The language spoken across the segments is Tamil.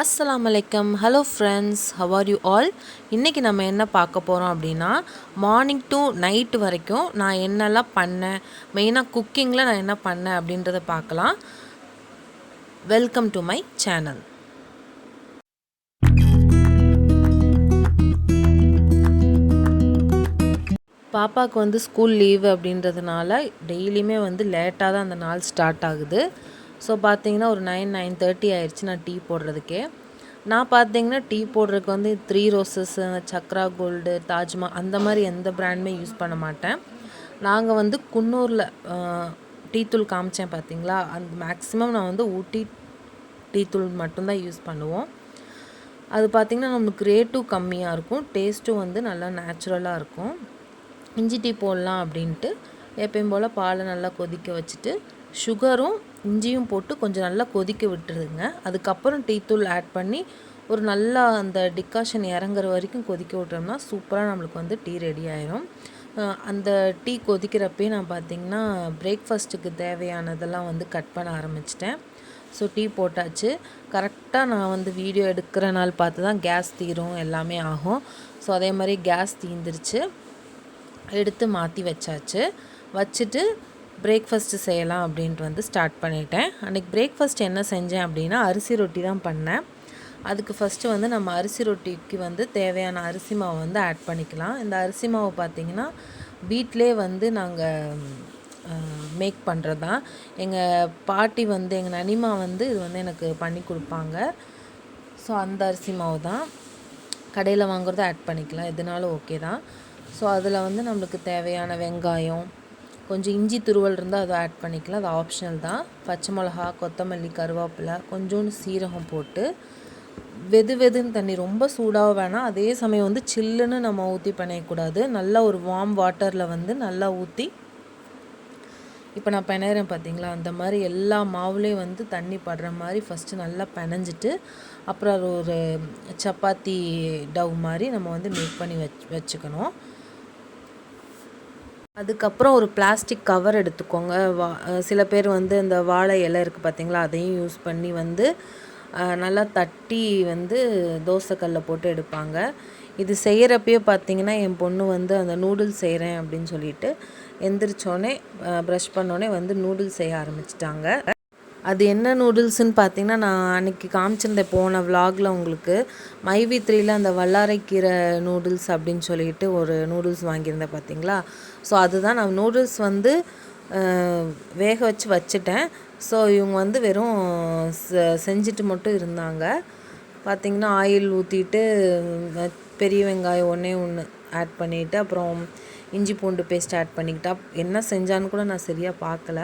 அஸ்ஸலாமு அலைக்கம். Hello friends, how are you all? இன்றைக்கி நம்ம என்ன பார்க்க போகிறோம் அப்படின்னா, மார்னிங் டு நைட்டு வரைக்கும் நான் என்னெல்லாம் பண்ணேன், மெயினாக குக்கிங்கில் நான் என்ன பண்ணேன் அப்படின்றத பார்க்கலாம். Welcome to my channel. பாப்பாவுக்கு வந்து ஸ்கூல் லீவு அப்படின்றதுனால டெய்லியுமே வந்து லேட்டாக தான் அந்த நாள் ஸ்டார்ட் ஆகுது. ஸோ பார்த்தீங்கன்னா ஒரு 9:30 ஆயிடுச்சு நான் டீ போடுறதுக்கே. நான் பார்த்தீங்கன்னா டீ போடுறதுக்கு வந்து 3 ரோசஸ், சக்ரா கோல்டு, தாஜ்மா அந்த மாதிரி எந்த பிராண்டுமே யூஸ் பண்ண மாட்டேன். நாங்கள் வந்து குன்னூரில் டீ தூள் காமிச்சேன் பார்த்தீங்களா, அந்த மேக்ஸிமம் நான் வந்து ஊட்டி டீ தூள் மட்டும்தான் யூஸ் பண்ணுவோம். அது பார்த்திங்கன்னா நம்மளுக்கு ரேட்டும் கம்மியாக இருக்கும், டேஸ்ட்டும் வந்து நல்லா நேச்சுரலாக இருக்கும். இஞ்சி டீ போடலாம் அப்படின்ட்டு எப்பயும் போல் பாலை நல்லா கொதிக்க வச்சுட்டு சுகரும் இஞ்சியும் போட்டு கொஞ்சம் நல்லா கொதிக்க விட்டுருதுங்க. அதுக்கப்புறம் டீ தூள் ஆட் பண்ணி ஒரு நல்லா அந்த டிகாஷன் இறங்குற வரைக்கும் கொதிக்க விட்டோம்னா சூப்பராக நம்மளுக்கு வந்து டீ ரெடி ஆயிரும். அந்த டீ கொதிக்கிறப்பே நான் பார்த்திங்கன்னா பிரேக்ஃபாஸ்ட்டுக்கு தேவையானதெல்லாம் வந்து கட் பண்ண ஆரம்பிச்சிட்டேன். ஸோ டீ போட்டாச்சு. கரெக்டாக நான் வந்து வீடியோ எடுக்கிற நாள் பார்த்து தான் கேஸ் தீரும், எல்லாமே ஆகும். ஸோ அதே மாதிரி கேஸ் தீந்துருச்சு, எடுத்து மாற்றி வச்சாச்சு. வச்சுட்டு பிரேக்ஃபாஸ்ட்டு செய்யலாம் அப்படின்ட்டு வந்து ஸ்டார்ட் பண்ணிட்டேன். அன்றைக்கி பிரேக்ஃபாஸ்ட் என்ன செஞ்சேன் அப்படின்னா அரிசி ரொட்டி தான் பண்ணேன். அதுக்கு ஃபஸ்ட்டு வந்து நம்ம அரிசி ரொட்டிக்கு வந்து தேவையான அரிசி மாவு வந்து ஆட் பண்ணிக்கலாம். இந்த அரிசி மாவு பார்த்திங்கன்னா வீட்டிலே வந்து நாங்கள் மேக் பண்ணுறது தான். எங்கள் பாட்டி வந்து எங்கள் நனிமா வந்து இது வந்து எனக்கு பண்ணி கொடுப்பாங்க. ஸோ அந்த அரிசி மாவு தான். கடையில் வாங்குறத ஆட் பண்ணிக்கலாம், எதுனாலும் ஓகே தான். ஸோ அதில் வந்து நம்மளுக்கு தேவையான வெங்காயம், கொஞ்சம் இஞ்சி துருவல் இருந்தால் அதை ஆட் பண்ணிக்கலாம், அது ஆப்ஷனல் தான். பச்சை மிளகா, கொத்தமல்லி, கருவேப்பிலை, கொஞ்சோண்டு சீரகம் போட்டு வெதுன்னு தண்ணி, ரொம்ப சூடாக வேணாம், அதே சமயம் வந்து சில்லுன்னு நம்ம ஊற்றி பண்ணிக்கூடாது. நல்லா ஒரு வார்ம் வாட்டரில் வந்து நல்லா ஊற்றி இப்போ நான் பிணையிறேன் பார்த்தீங்களா, அந்த மாதிரி எல்லா மாவுலேயும் வந்து தண்ணி படுற மாதிரி ஃபஸ்ட்டு நல்லா பிணைஞ்சிட்டு அப்புறம் அது ஒரு சப்பாத்தி டவ் மாதிரி நம்ம வந்து மேக் பண்ணி வச்சுக்கணும். அதுக்கப்புறம் ஒரு பிளாஸ்டிக் கவர் எடுத்துக்கோங்க. சில பேர் வந்து இந்த வாழை இலை இருக்குது பார்த்தீங்களா, அதையும் யூஸ் பண்ணி வந்து நல்லா தட்டி வந்து தோசைக்கல்லில் போட்டு எடுப்பாங்க. இது செய்கிறப்பயே பார்த்திங்கன்னா என் பொண்ணு வந்து அந்த நூடுல்ஸ் செய்கிறேன் அப்படின்னு சொல்லிட்டு எந்திரிச்சோடனே ப்ரஷ் பண்ணோடனே வந்து நூடுல்ஸ் செய்ய ஆரம்பிச்சிட்டாங்க. அது என்ன நூடுல்ஸுன்னு பார்த்தீங்கன்னா, நான் அன்றைக்கி காமிச்சிருந்தேன் போன விலாகில் உங்களுக்கு, மைவி3யில் அந்த வல்லாரைக்கீரை நூடுல்ஸ் அப்படின்னு சொல்லிட்டு ஒரு நூடுல்ஸ் வாங்கியிருந்தேன் பார்த்தீங்களா. ஸோ அதுதான் நான் நூடுல்ஸ் வந்து வேக வச்சுட்டேன். ஸோ இவங்க வந்து வெறும் செஞ்சுட்டு மட்டும் இருந்தாங்க. பார்த்திங்கன்னா ஆயில் ஊற்றிட்டு பெரிய வெங்காயம் ஒன்று ஆட் பண்ணிவிட்டு அப்புறம் இஞ்சி பூண்டு பேஸ்ட் ஆட் பண்ணிக்கிட்டா, என்ன செஞ்சான்னு கூட நான் சரியாக பார்க்கல.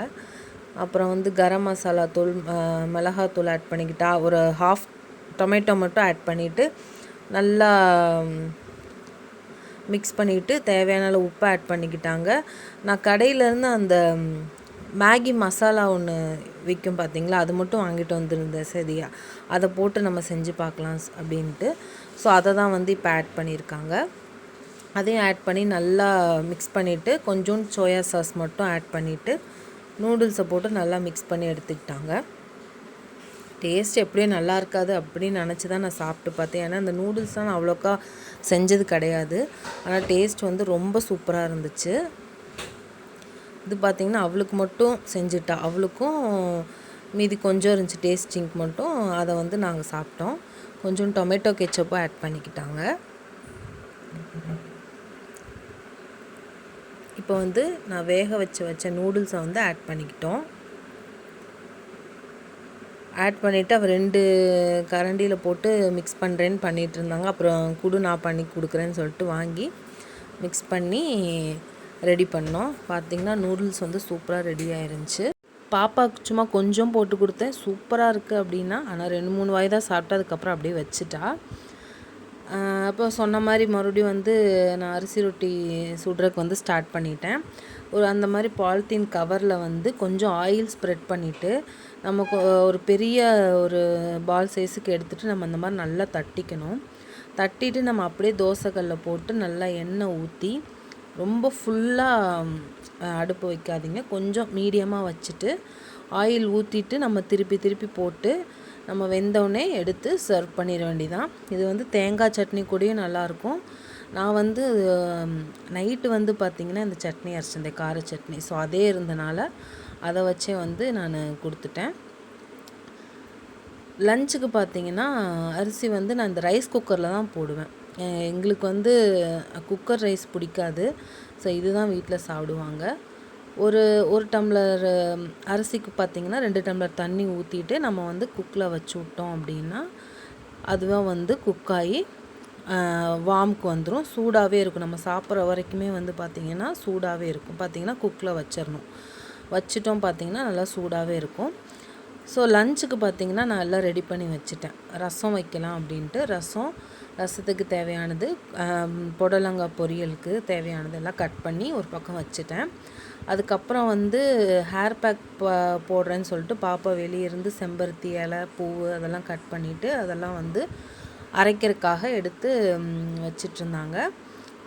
அப்புறம் வந்து கரம் மசாலா தூள், மிளகாத்தூள் ஆட் பண்ணிக்கிட்டா, ஒரு ஹாஃப் டொமேட்டோ மட்டும் ஆட் பண்ணிவிட்டு நல்லா மிக்ஸ் பண்ணிவிட்டு தேவையான அளவு உப்பு ஆட் பண்ணிக்கிட்டாங்க. நான் கடையிலேருந்து அந்த மேகி மசாலா ஒன்று விற்கும் பார்த்தீங்களா, அது மட்டும் வாங்கிட்டு வந்துருந்தேன் சரியா, அதை போட்டு நம்ம செஞ்சு பார்க்கலாம் அப்படின்ட்டு. ஸோ அதை தான் வந்து இப்போ ஆட் பண்ணியிருக்காங்க. அதையும் ஆட் பண்ணி நல்லா மிக்ஸ் பண்ணிவிட்டு கொஞ்சோண்டு சோயா சாஸ் மட்டும் ஆட் பண்ணிவிட்டு நூடுல்ஸை போட்டு நல்லா மிக்ஸ் பண்ணி எடுத்துக்கிட்டாங்க. டேஸ்ட் எப்படியோ நல்லா இருக்காது அப்படின்னு நினச்சி தான் நான் சாப்பிட்டு பார்த்தேன். ஏன்னா அந்த நூடுல்ஸ்லாம் நான் அவ்வளோக்கா செஞ்சது கிடையாது. ஆனால் டேஸ்ட் வந்து ரொம்ப சூப்பராக இருந்துச்சு. இது பார்த்திங்கன்னா அவளுக்கு மட்டும் செஞ்சுட்டா, அவளுக்கும் மீதி கொஞ்சம் இருந்துச்சு டேஸ்டிங்க்கு மட்டும், அதை வந்து நாங்கள் சாப்பிட்டோம். கொஞ்சம் டொமேட்டோ கெச்சப்பும் ஆட் பண்ணிக்கிட்டாங்க. இப்போ வந்து நான் வேக வச்ச நூடுல்ஸை வந்து ஆட் பண்ணிக்கிட்டோம். ஆட் பண்ணிவிட்டு அவர் 2 கரண்டியில் போட்டு மிக்ஸ் பண்ணுறேன்னு பண்ணிகிட்டு இருந்தாங்க. அப்புறம் நான் பண்ணி கொடுக்குறேன்னு சொல்லிட்டு வாங்கி மிக்ஸ் பண்ணி ரெடி பண்ணோம். பார்த்திங்கன்னா நூடுல்ஸ் வந்து சூப்பராக ரெடி ஆயிருந்துச்சு. பாப்பாவுக்கு சும்மா கொஞ்சம் போட்டு கொடுத்தேன், சூப்பராக இருக்குது அப்படின்னா. ஆனால் 2-3 வாய் தான் சாப்பிட்டு அதுக்கப்புறம் அப்படியே வச்சுட்டா. அப்போ சொன்ன மாதிரி மறுபடியும் வந்து நான் அரிசி ரொட்டி சுடுறதுக்கு வந்து ஸ்டார்ட் பண்ணிட்டேன். அந்த மாதிரி பாலித்தீன் கவரில் வந்து கொஞ்சம் ஆயில் ஸ்ப்ரெட் பண்ணிவிட்டு நமக்கு ஒரு பெரிய ஒரு பால் சைஸுக்கு எடுத்துகிட்டு நம்ம அந்த மாதிரி நல்லா தட்டிட்டு நம்ம அப்படியே தோசைக்கல்லில் போட்டு நல்லா எண்ணெய் ஊற்றி, ரொம்ப ஃபுல்லாக அடுப்பு வைக்காதீங்க, கொஞ்சம் மீடியமாக வச்சுட்டு ஆயில் ஊற்றிட்டு நம்ம திருப்பி போட்டு நம்ம வெந்தோடனே எடுத்து சர்வ் பண்ணிட வேண்டியதான். இது வந்து தேங்காய் சட்னி கூடயும் நல்லாயிருக்கும். நான் வந்து நைட்டு வந்து பார்த்திங்கன்னா இந்த சட்னி அரைச்சிருந்தேன், கார சட்னி. ஸோ அதே இருந்தனால அதை வச்சே வந்து நான் கொடுத்துட்டேன். லஞ்சுக்கு பார்த்திங்கன்னா அரிசி வந்து நான் இந்த ரைஸ் குக்கரில் தான் போடுவேன். எங்களுக்கு வந்து குக்கர் ரைஸ் பிடிக்காது. ஸோ இதுதான் வீட்டில் சாப்பிடுவாங்க. ஒரு ஒரு டம்ளர் அரிசிக்கு பார்த்திங்கன்னா 2 டம்ளர் தண்ணி ஊற்றிட்டு நம்ம வந்து குக்கில் வச்சு விட்டோம் அப்படின்னா அதுவாக வந்து குக்காகி வார்முக்கு வந்துடும். சூடாகவே இருக்கும். நம்ம சாப்பிட்ற வரைக்குமே வந்து பார்த்திங்கன்னா சூடாகவே இருக்கும். பார்த்திங்கன்னா குக்கில் வச்சிடணும். வச்சிட்டோம் பார்த்திங்கன்னா நல்லா சூடாகவே இருக்கும். ஸோ லஞ்சுக்கு பார்த்திங்கன்னா நான் எல்லாம் ரெடி பண்ணி வச்சுட்டேன். ரசம் வைக்கலாம் அப்படின்ட்டு ரசத்துக்கு தேவையானது, புடலங்காய் பொரியலுக்கு தேவையானது எல்லாம் கட் பண்ணி ஒரு பக்கம் வச்சுட்டேன். அதுக்கப்புறம் வந்து ஹேர் பேக் போடுறேன்னு சொல்லிட்டு பாப்பா வெளியே இருந்து செம்பருத்தி இலை, பூ அதெல்லாம் கட் பண்ணிவிட்டு அதெல்லாம் வந்து அரைக்கிறதுக்காக எடுத்து வச்சிட்ருந்தாங்க.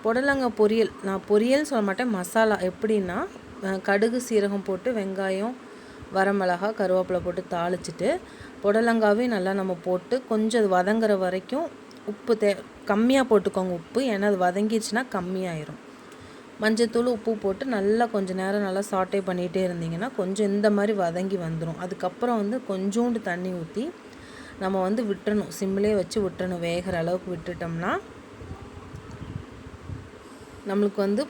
புடலங்காய் பொரியல், நான் பொரியல் சொல்ல மாட்டேன், மசாலா. எப்படின்னா கடுகு சீரகம் போட்டு வெங்காயம், வரமிளகா, கருவேப்பிலை போட்டு தாளிச்சிட்டு புடலங்காவே நல்லா நம்ம போட்டு கொஞ்சம் அது வதங்குற வரைக்கும் உப்பு கம்மியாக போட்டுக்கோங்க உப்பு, ஏன்னா அது வதங்கிடுச்சுன்னா கம்மியாயிரும். மஞ்சத்தூள், உப்பு போட்டு நல்லா கொஞ்சம் நேரம் நல்லா சாட்டே பண்ணிகிட்டே இருந்தீங்கன்னா கொஞ்சம் இந்த மாதிரி வதங்கி வந்துடும். அதுக்கப்புறம் வந்து கொஞ்சோண்டு தண்ணி ஊற்றி நம்ம வந்து விட்டுறணும், சிம்மிலே வச்சு விட்டுறணும். வேகிற அளவுக்கு விட்டுட்டோம்னா நம்மளுக்கு வந்து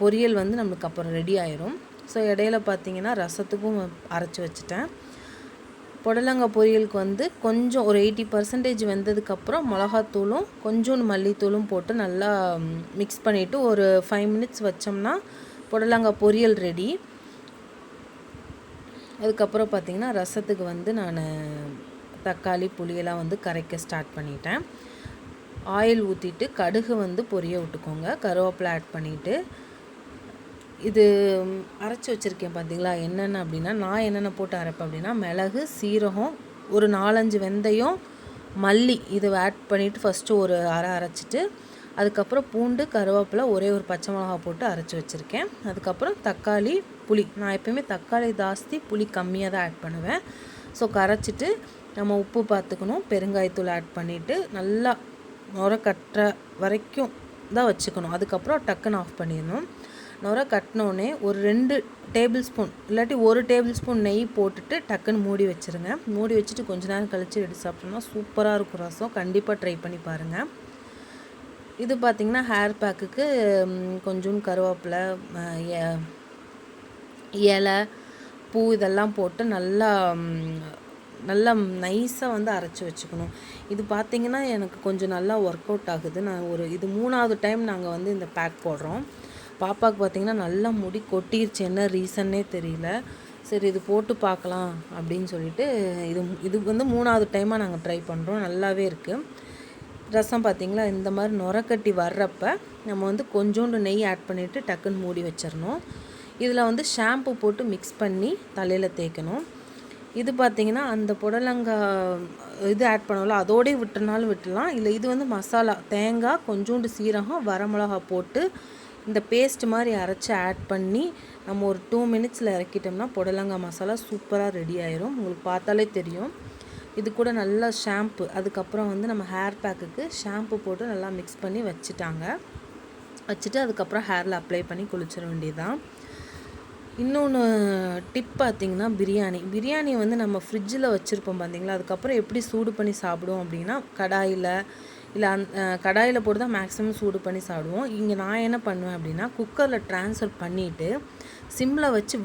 பொரியல் வந்து நம்மளுக்கு அப்புறம் ரெடி ஆயிரும். ஸோ இடையில பார்த்திங்கன்னா ரசத்துக்கும் அரைச்சி வச்சுட்டேன். புடலங்காய் பொரியலுக்கு வந்து கொஞ்சம் ஒரு 80% வெந்ததுக்கப்புறம் மிளகாத்தூளும் கொஞ்சோண்டு மல்லித்தூளும் போட்டு நல்லா மிக்ஸ் பண்ணிவிட்டு ஒரு 5 மினிட்ஸ் வச்சோம்னா புடலங்காய் பொரியல் ரெடி. அதுக்கப்புறம் பார்த்திங்கன்னா ரசத்துக்கு வந்து நான் தக்காளி புளியெல்லாம் வந்து கரைக்க ஸ்டார்ட் பண்ணிட்டேன். ஆயில் ஊற்றிட்டு கடுகு வந்து பொரிய விட்டுக்கோங்க, கருவேப்பிலை ஆட் பண்ணிவிட்டு இது அரைச்சி வச்சுருக்கேன் பார்த்திங்களா. என்னென்ன அப்படின்னா நான் என்னென்ன போட்டு அரைப்பேன் அப்படின்னா மிளகு, சீரகம், ஒரு 4-5 வெந்தயம், மல்லி இதை ஆட் பண்ணிவிட்டு ஃபஸ்ட்டு ஒரு அரைச்சிட்டு அதுக்கப்புறம் பூண்டு, கருவேப்பிலை, ஒரே ஒரு பச்சை மிளகா போட்டு அரைச்சி வச்சுருக்கேன். அதுக்கப்புறம் தக்காளி, புளி. நான் எப்போயுமே தக்காளி ஜாஸ்தி புளி கம்மியாக தான் ஆட் பண்ணுவேன். ஸோ கரைச்சிட்டு நம்ம உப்பு பார்த்துக்கணும், பெருங்காயத்தூள் ஆட் பண்ணிவிட்டு நல்லா நுர கட்டுற வரைக்கும் தான் வச்சுக்கணும். அதுக்கப்புறம் டக்குன்னு ஆஃப் பண்ணிடணும். நுர கட்டினோடனே ஒரு 2 டேபிள் ஸ்பூன் இல்லாட்டி 1 டேபிள் ஸ்பூன் நெய் போட்டுட்டு டக்குன்னு மூடி வச்சுருங்க. மூடி வச்சுட்டு கொஞ்ச நேரம் கழித்து எடுத்து சாப்பிட்டோம்னா சூப்பராக இருக்கும் ரசம். கண்டிப்பாக ட்ரை பண்ணி பாருங்கள். இது பார்த்திங்கன்னா ஹேர் பேக்குக்கு கொஞ்சோண்டு கருவேப்பிலை, இலை, பூ இதெல்லாம் போட்டு நல்லா நல்லா நைஸாக வந்து அரைச்சி வச்சுக்கணும். இது பார்த்திங்கன்னா எனக்கு கொஞ்சம் நல்லா ஒர்க் அவுட் ஆகுது. நான் இது 3வது டைம் நாங்கள் வந்து இந்த பேக் போடுறோம். பாப்பாவுக்கு பார்த்திங்கன்னா நல்லா முடி கொட்டிருச்சு, என்ன ரீசன்னே தெரியல. சரி இது போட்டு பார்க்கலாம் அப்படின்னு சொல்லிட்டு இது வந்து 3வது டைமாக நாங்கள் ட்ரை பண்ணுறோம். நல்லாவே இருக்குது. ரசம் பார்த்திங்களா இந்த மாதிரி நுரக்கட்டி வர்றப்ப நம்ம வந்து கொஞ்சோண்டு நெய் ஆட் பண்ணிவிட்டு டக்குன்னு மூடி வச்சிடணும். இதில் வந்து ஷாம்பு போட்டு மிக்ஸ் பண்ணி தலையில் தேய்க்கணும். இது பார்த்திங்கன்னா அந்த புடலங்காய் இது ஆட் பண்ணோம்ல அதோடய விட்டுறனாலும் விட்டுடலாம். இல்லை இது வந்து மசாலா, தேங்காய், கொஞ்சோண்டு சீரகம், வரமிளகா போட்டு இந்த பேஸ்ட் மாதிரி அரைச்சி ஆட் பண்ணி நம்ம ஒரு 2 மினிட்ஸில் இறக்கிட்டோம்னா புடலங்காய் மசாலா சூப்பராக ரெடி ஆயிரும். உங்களுக்கு பார்த்தாலே தெரியும். இது கூட நல்லா ஷாம்பு, அதுக்கப்புறம் வந்து நம்ம ஹேர் பேக்குக்கு ஷாம்பு போட்டு நல்லா மிக்ஸ் பண்ணி வச்சுட்டு அதுக்கப்புறம் ஹேரில் அப்ளை பண்ணி குளிச்சிட வேண்டியதுதான். இன்னொன்று டிப் பார்த்திங்கன்னா பிரியாணி வந்து நம்ம ஃப்ரிட்ஜில் வச்சுருப்போம் பார்த்திங்களா. அதுக்கப்புறம் எப்படி சூடு பண்ணி சாப்பிடுவோம் அப்படின்னா கடாயில் இல்லை கடாயில் போட்டு தான் மேக்ஸிமம் சூடு பண்ணி சாப்பிடுவோம். இங்கே நான் என்ன பண்ணுவேன் அப்படின்னா குக்கரில் ட்ரான்ஸ்ஃபர் பண்ணிவிட்டு சிம்மில் வச்சு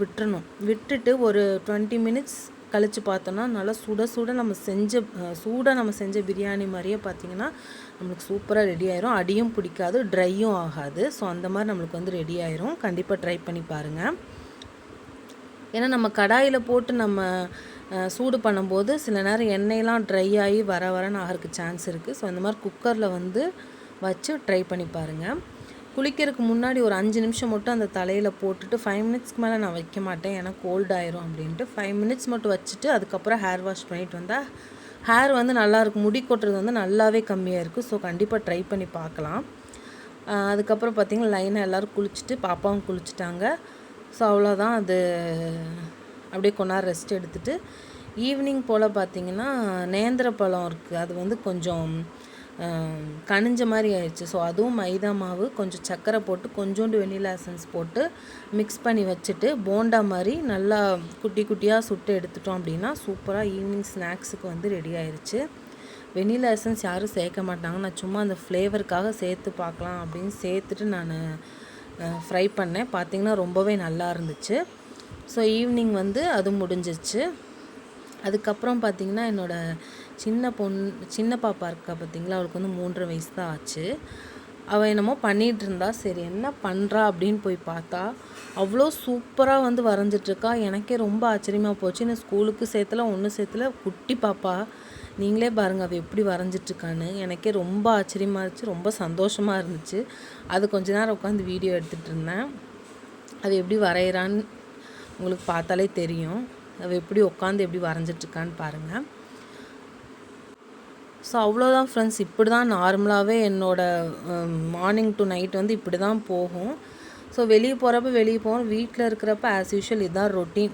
விட்டுட்டு ஒரு 20 மினிட்ஸ் கழித்து பார்த்தோன்னா நல்லா சுட நம்ம செஞ்ச பிரியாணி மாதிரியே பார்த்திங்கன்னா நம்மளுக்கு சூப்பராக ரெடி ஆயிரும். அடியும் பிடிக்காது, ட்ரையும் ஆகாது. ஸோ அந்த மாதிரி நம்மளுக்கு வந்து ரெடி ஆயிரும். கண்டிப்பாக ட்ரை பண்ணி பாருங்கள். ஏன்னா நம்ம கடாயில் போட்டு நம்ம சூடு பண்ணும்போது சில நேரம் எண்ணெயெலாம் ட்ரை ஆகி வரன்னு ஆகிறதுக்கு சான்ஸ் இருக்குது. ஸோ இந்த மாதிரி குக்கரில் வந்து வச்சு ட்ரை பண்ணி பாருங்கள். குளிக்கிறதுக்கு முன்னாடி ஒரு 5 நிமிஷம் மட்டும் அந்த தலையில் போட்டுட்டு 5 மினிட்ஸ்க்கு மேலே நான் வைக்க மாட்டேன், ஏன்னா கோல்ட் ஆயிரும் அப்படின்ட்டு 5 மினிட்ஸ் மட்டும் வச்சுட்டு அதுக்கப்புறம் ஹேர் வாஷ் பண்ணிட்டு வந்தால் ஹேர் வந்து நல்லாயிருக்கும். முடி கொட்டுறது வந்து நல்லாவே கம்மியாக இருக்குது. ஸோ கண்டிப்பாக ட்ரை பண்ணி பார்க்கலாம். அதுக்கப்புறம் பார்த்திங்கன்னா லைனாக எல்லோரும் குளிச்சுட்டு பாப்பாவும் குளிச்சுட்டாங்க. ஸோ அவ்வளோதான். அது அப்படியே கொஞ்ச நேரம் ரெஸ்ட் எடுத்துகிட்டு ஈவினிங் போல் பார்த்திங்கன்னா நேந்திர பழம் இருக்குது, அது வந்து கொஞ்சம் கனிஞ்ச மாதிரி ஆயிடுச்சு. ஸோ அதுவும் மைதா மாவு, கொஞ்சம் சர்க்கரை போட்டு, கொஞ்சோண்டு வெனிலா எசன்ஸ் போட்டு மிக்ஸ் பண்ணி வச்சுட்டு போண்டா மாதிரி நல்லா குட்டி குட்டியாக சுட்டு எடுத்துட்டோம் அப்படின்னா சூப்பராக ஈவினிங் ஸ்நாக்ஸுக்கு வந்து ரெடி ஆயிடுச்சு. வெனிலா எசன்ஸ் யாரும் சேர்க்க மாட்டாங்க, நான் சும்மா அந்த ஃப்ளேவருக்காக சேர்த்து பார்க்கலாம் அப்படின்னு சேர்த்துட்டு நான் ஃப்ரை பண்ணேன். பார்த்திங்கன்னா ரொம்பவே நல்லா இருந்துச்சு. ஸோ ஈவினிங் வந்து அது முடிஞ்சிச்சு. அதுக்கப்புறம் பார்த்திங்கன்னா என்னோடய சின்ன பாப்பா இருக்கா பார்த்திங்களா, அவளுக்கு வந்து 3.5 வயசு தான் ஆச்சு. அவள் என்னமோ பண்ணிகிட்டு இருந்தா. சரி என்ன பண்ணுறா அப்படின்னு போய் பார்த்தா அவ்வளோ சூப்பராக வந்து வரைஞ்சிட்ருக்கா. எனக்கே ரொம்ப ஆச்சரியமாக போச்சு. நான் ஸ்கூலுக்கு சேர்த்துல ஒன்றும் சேர்த்துல, குட்டி பாப்பா, நீங்களே பாருங்கள் அவள் எப்படி வரைஞ்சிட்ருக்கான்னு. எனக்கே ரொம்ப ஆச்சரியமாக இருந்துச்சு, ரொம்ப சந்தோஷமாக இருந்துச்சு. அது கொஞ்ச நேரம் உட்காந்து வீடியோ எடுத்துகிட்டு இருந்தேன். அது எப்படி வரைகிறான்னு உங்களுக்கு பார்த்தாலே தெரியும். அவள் எப்படி உட்காந்து எப்படி வரைஞ்சிட்ருக்கான்னு பாருங்கள். ஸோ அவ்வளோதான் ஃப்ரெண்ட்ஸ். இப்படி தான் நார்மலாகவே என்னோடய மார்னிங் டு நைட் வந்து இப்படி தான் போகும். ஸோ வெளியே போகிறப்ப வீட்டில் இருக்கிறப்ப ஆஸ் யூஷுவல் இதுதான் ரொட்டீன்.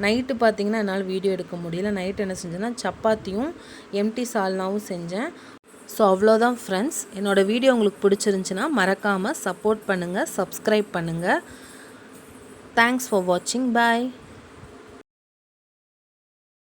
நைட்டு பார்த்திங்கன்னா என்னால் வீடியோ எடுக்க முடியல. நைட்டு என்ன செஞ்சேன்னா சப்பாத்தியும் எம்டி சால்னாவும் செஞ்சேன். ஸோ அவ்வளோதான் ஃப்ரெண்ட்ஸ். என்னோடய வீடியோ உங்களுக்கு பிடிச்சிருந்துச்சின்னா மறக்காமல் சப்போர்ட் பண்ணுங்கள், சப்ஸ்கிரைப் பண்ணுங்கள். தேங்க்ஸ் ஃபார் வாட்சிங். பாய்.